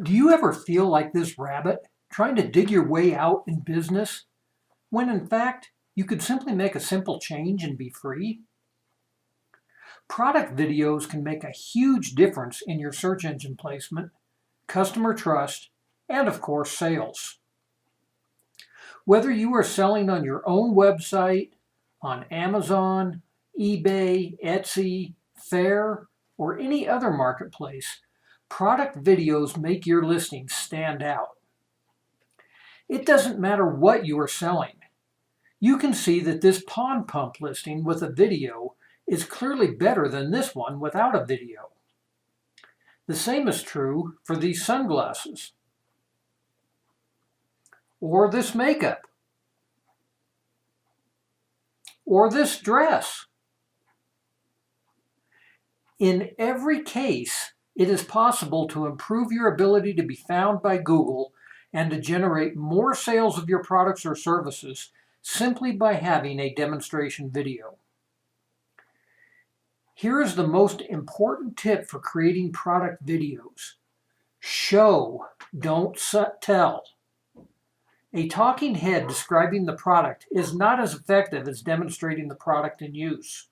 Do you ever feel like this rabbit trying to dig your way out in business when in fact you could simply make a simple change and be free? Product videos can make a huge difference in your search engine placement, customer trust, and of course sales. Whether you are selling on your own website, on Amazon, eBay, Etsy, Faire, or any other marketplace, product videos make your listings stand out. It doesn't matter what you are selling. You can see that this pond pump listing with a video is clearly better than this one without a video. The same is true for these sunglasses, or this makeup, or this dress. In every case, it is possible to improve your ability to be found by Google and to generate more sales of your products or services simply by having a demonstration video. Here is the most important tip for creating product videos. Show, don't tell. A talking head describing the product is not as effective as demonstrating the product in use.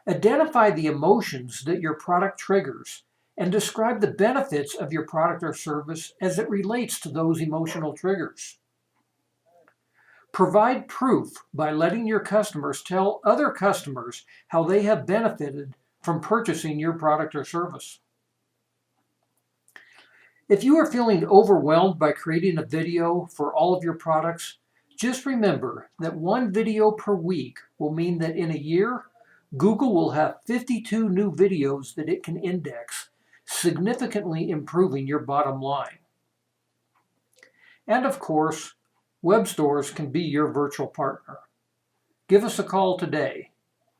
Identify the emotions that your product triggers and describe the benefits of your product or service as it relates to those emotional triggers. Provide proof by letting your customers tell other customers how they have benefited from purchasing your product or service. If you are feeling overwhelmed by creating a video for all of your products, just remember that one video per week will mean that in a year, Google will have 52 new videos that it can index, significantly improving your bottom line. And of course, web stores can be your virtual partner. Give us a call today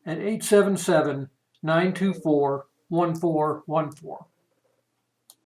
at 877-924-1414.